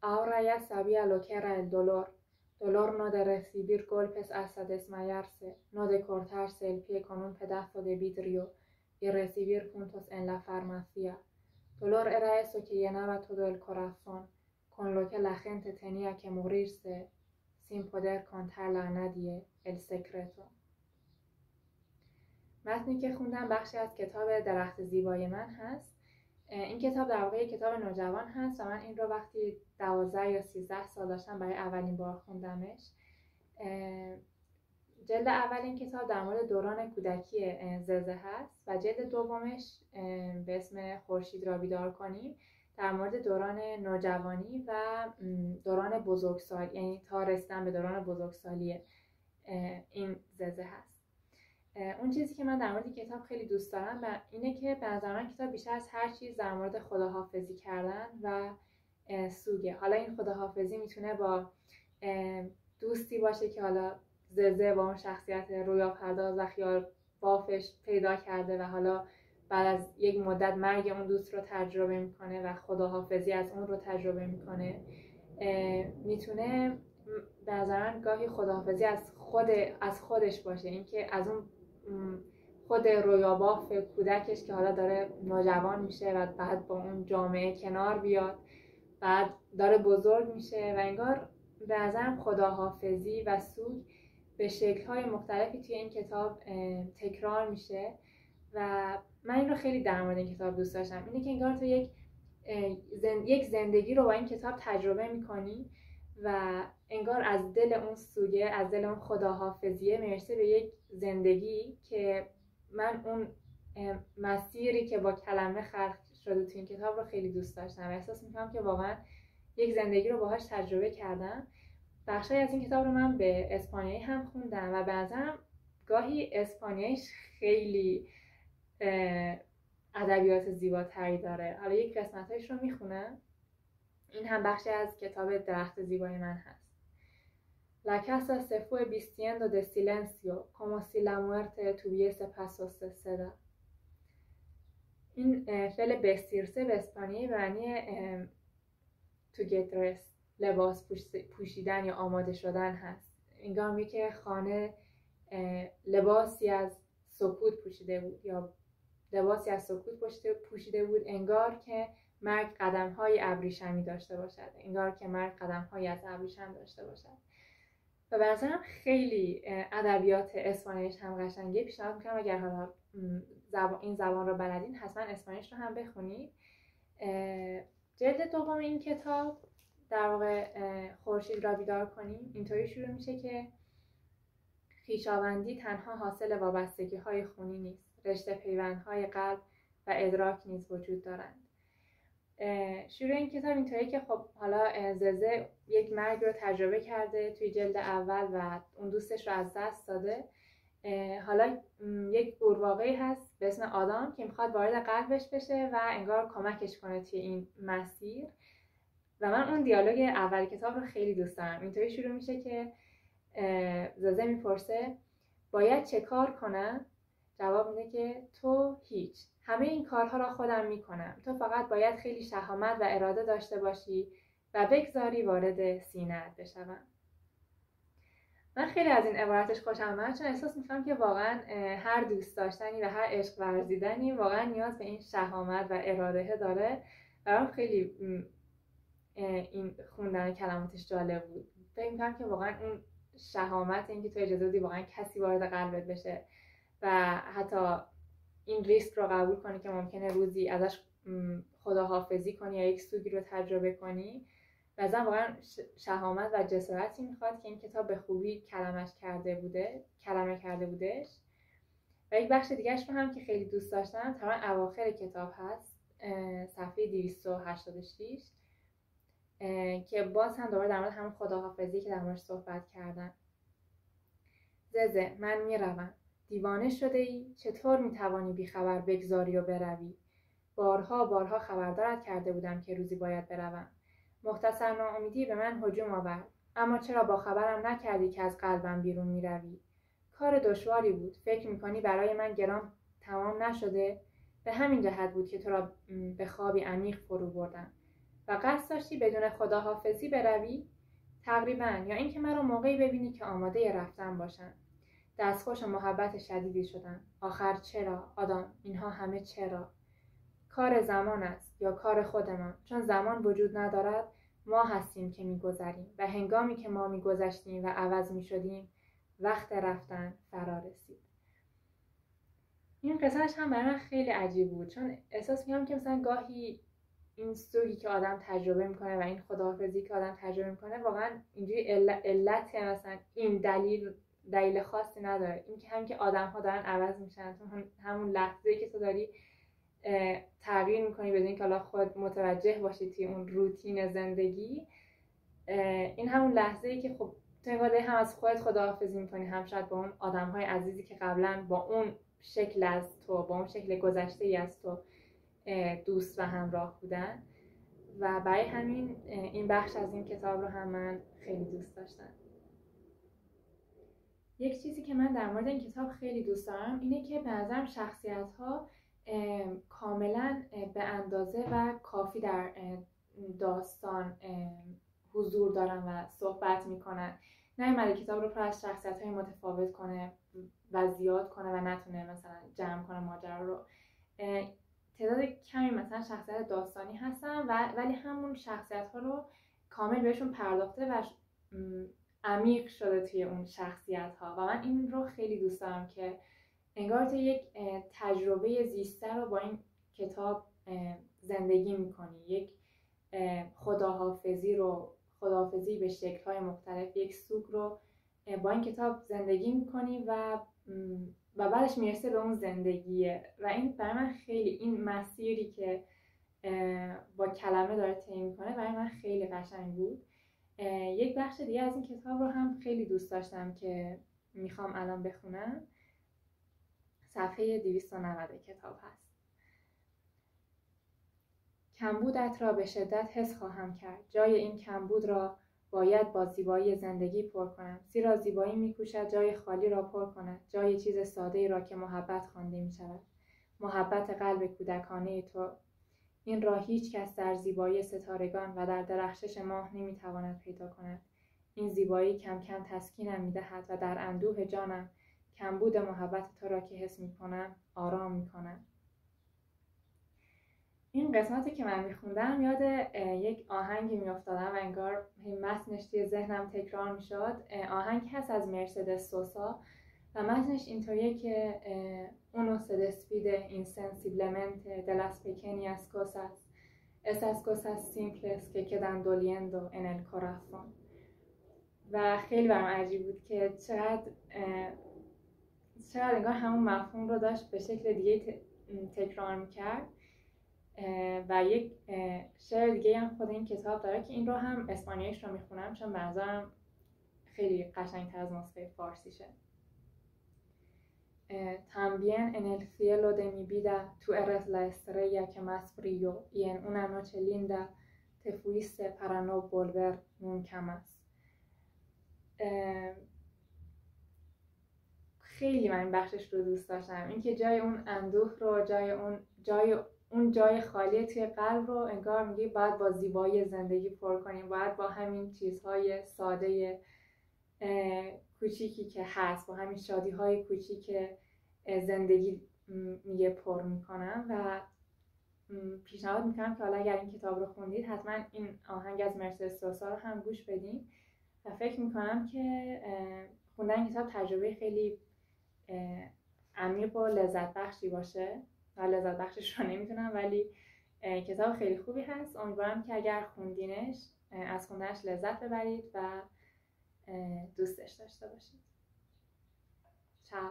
Ahora ya sabía lo que era el dolor. Dolor no de recibir golpes hasta desmayarse, no de cortarse el pie con un pedazo de vidrio y recibir puntos en la farmacia. Dolor era eso que llenaba todo el corazón, con lo que la gente tenía que morirse sin poder contarle a nadie el secreto. متنی که خوندم بخشی از کتاب درخت زیبای من هست. این کتاب در واقع کتاب نوجوان هست و من این رو وقتی 12 یا 13 سال داشتم برای اولین بار خوندمش. جلد اول این کتاب در مورد دوران کودکی ززه هست و جلد دومش به اسم خورشید را بیدار کنیم در مورد دوران نوجوانی و دوران بزرگسالی، یعنی تا رسیدن به دوران بزرگسالی این ززه هست. اون چیزی که من در مورد کتاب خیلی دوست دارم اینه که به نظر من کتاب بیشتر از هر چیز در مورد خداحافظی کردن و سوگه. حالا این خداحافظی میتونه با دوستی باشه که حالا ززه با اون شخصیت رویا پرداز و خیال بافش پیدا کرده و حالا بعد از یک مدت مرگ اون دوست رو تجربه میکنه و خداحافظی از اون رو تجربه میکنه. میتونه به نظر من گاهی خداحافظی از خودش باشه، اینکه از اون خود رویاباف کودکش که حالا داره نوجوان میشه و بعد با اون جامعه کنار بیاد، بعد داره بزرگ میشه و انگار به نظرم خداحافظی و سوگ به شکل‌های مختلفی توی این کتاب تکرار میشه و من این رو خیلی در مورد این کتاب دوست داشتم. اینه که انگار تو یک زندگی رو با این کتاب تجربه میکنی و انگار از دل اون سوگه، از دل اون خداحافظیه میرسه به یک زندگی که من اون مسیری که با کلمه خلق شده تو این کتاب رو خیلی دوست داشتم و احساس میکنم که واقعا یک زندگی رو باهاش تجربه کردم. بخشی از این کتاب رو من به اسپانیایی هم خوندم و به نظرم گاهی اسپانیاییش خیلی ادبیات زیباتری داره. حالا یک قسمتش رو میخونم. این هم بخشی از کتاب درخت زیبای من هست. La casa se fue vistiendo de silencio como si la muerte tuviese pasos de seda. این فعل بستیرسه به اسپانیایی معنی to get dressed، لباس پوشیدن یا آماده شدن هست. انگار میگه که خانه لباسی از سکوت پوشیده بود یا لباسی از سکوت پوشیده بود، انگار که مرگ قدم‌های ابریشمی داشته باشد، انگار که مرگ قدم‌های از ابریشم داشته باشد. و به نظرم خیلی ادبیات اسپانیاییش هم قشنگه. پیشنهاد میکنم اگر حالا این زبان رو بلدین حتما اسپانیاییش رو هم بخونید. جلد دوم این کتاب در واقع خورشید را بیدار کنیم اینطوری شروع میشه که خویشاوندی تنها حاصل وابستگی‌های خونی نیست، رشته پیوندهای قلب و ادراک نیز وجود دارند. شروع این کتاب اینطوری که خب حالا ززه یک مرگ رو تجربه کرده توی جلد اول و اون دوستش رو از دست داده. حالا یک قورباغه‌ای هست به اسم آدام که میخواد وارد قلبش بشه و انگار کمکش کنه توی این مسیر و من اون دیالوگ اول کتاب رو خیلی دوست دارم. اینطوری شروع میشه که ززه میپرسه باید چه کار کنم؟ جواب میده که تو هیچ، همه این کارها را خودم میکنم، تو فقط باید خیلی شهامت و اراده داشته باشی و بگذاری وارد سینه‌ات بشوم. من خیلی از این عبارتش خوشم اومد چون احساس میکنم که واقعا هر دوست داشتنی و هر عشق ورزیدنی واقعا نیاز به این شهامت و اراده داره. برام خیلی این خوندن کلماتش جالب بود. فکر میکنم که واقعا اون شهامت، اینکه تو اجازه بدی واقعا کسی وارد قلبت بشه و حتی این ریسک رو قبول کنی که ممکنه روزی ازش خداحافظی کنی یا یک سوگی رو تجربه کنی، بعضا واقعا شهامت و جسارتی میخواد که این کتاب به خوبی کلمه کرده بودش. و یک بخش دیگهش رو هم که خیلی دوست داشتم تمام اواخر کتاب هست، صفحه 286 که باز هم دوباره در مورد همون خداحافظی که در موردش صحبت کردم. ززه، من میروم. دیوانه شده ای؟ چطور میتوانی بیخبر بگذاری و بروی؟ بارها خبردارت کرده بودم که روزی باید بروم. مختصر ناامیدی به من هجوم آورد. اما چرا با خبرم نکردی که از قلبم بیرون میروی؟ کار دشواری بود. فکر میکنی برای من گران تمام نشده؟ به همین جهت بود که تو را به خوابی عمیق فرو بردم و قصد داشتی بدون خداحافظی بروی؟ تقریبا، یا اینکه مرا موقعی ببینی که آماده رفتن باشم. دستخوش محبت شدیدی شدم. آخر چرا؟ آدم، اینها همه چرا؟ کار زمان است یا کار خودمان، چون زمان وجود ندارد. ما هستیم که می‌گذریم و هنگامی که ما می‌گذشتیم و عوض می‌شدیم، وقت رفتن فرا رسید. این قصهش هم برای من خیلی عجیب بود، چون احساس می‌کنم که مثلا گاهی این سوگی که آدم تجربه میکنه و این خداحافظی که آدم تجربه میکنه واقعا اینجوری علت مثلا این دلیل خاصی نداره. این که هم که آدم ها دارن عوض میشن، همون لحظه‌ای که تو داری تغییر میکنی بدون اینکه حالا خود متوجه باشی توی اون روتین زندگی، این همون لحظه‌ای که خب تو انگار هم از خودت خداحافظی میکنی، هم شاید با اون آدم‌های عزیزی که قبلا با اون شکل از تو، با اون شکل گذشته‌ای از تو دوست و همراه بودن. و برای همین این بخش از این کتاب رو هم من خیلی دوست داشتم. یک چیزی که من در مورد این کتاب خیلی دوست دارم اینه که به نظرم شخصیت‌ها کاملا به اندازه و کافی در داستان حضور دارن و صحبت میکنن. نیومده کتاب رو پر از شخصیت‌های متفاوت کنه و زیاد کنه و نتونه مثلا جمع کنه ماجرا رو. تعداد کمی مثلا شخصیت داستانی هستن ولی همون شخصیت‌ها رو کامل بهشون پرداخته و عمیق شده توی اون شخصیت‌ها و من این رو خیلی دوست دارم که انگار تو یک تجربه زیسته رو با این کتاب زندگی می‌کنی. یک خداحافظی به شکل‌های مختلف، یک سوگ رو با این کتاب زندگی می‌کنی و بعدش میرسه به اون زندگیه و این برای من خیلی، این مسیری که با کلمه داره طی میکنه برای من خیلی قشنگ بود. یک بخش دیگه از این کتاب رو هم خیلی دوست داشتم که میخوام الان بخونم. صفحه 290 کتاب هست. کمبودت را به شدت حس خواهم کرد. جای این کمبود را باید با زیبایی زندگی پر کنم، زیرا زیبایی می‌کوشد جای خالی را پر کند، جای چیز ساده‌ای را که محبت خوانده می‌شود. محبت قلب کودکانه تو. این را هیچ کس در زیبایی ستارگان و در درخشش ماه نمی‌تواند پیدا کند. این زیبایی کم کم تسکینم می‌دهد و در اندوه جانم کمبود محبت تو را که حس می‌کنم آرام می‌کند. این قسمتی که من میخوندم یاد یک آهنگی میافتادم و انگار متنش توی ذهنم تکرار میشد. آهنگ هست از مرسدس سوسا و متنش اینطوریه که uno se despide insensiblemente de las pequeñas cosas, esas cosas simples que quedan doliendo en el corazón. و خیلی برام عجیب بود که چقدر انگار همون مفهوم رو داشت به شکل دیگه تکرار میکرد. و یک شعر دیگه هم خود این کتاب داره که این رو هم اسپانیاییش رو میخونم چون به نظرم خیلی قشنگ‌تر از نسخه فارسیشه. También en el cielo de mi vida tú eres la estrella que más brilló y en una noche linda te fuiste para no volver nunca más. خیلی من این بخشش رو دوست داشتم، اینکه جای اون اندوه رو، جای خالی توی قلب رو انگار میگی باید با زیبایی زندگی پر کنیم، باید با همین چیزهای ساده کوچیکی که هست، با همین شادیهای کوچیک زندگی میگه پر میکنم. و پیشنهاد میکنم که حالا اگر این کتاب رو خوندید حتما این آهنگ از مرسدس سوسا رو هم گوش بدین و فکر میکنم که خوندن کتاب تجربه خیلی عمیق و لذت بخشی باشه. لذت بخشش رو نمیدونم ولی کتاب خیلی خوبی هست. امیدوارم که اگر خوندینش از خوندنش لذت ببرید و دوستش داشته باشید. چاو.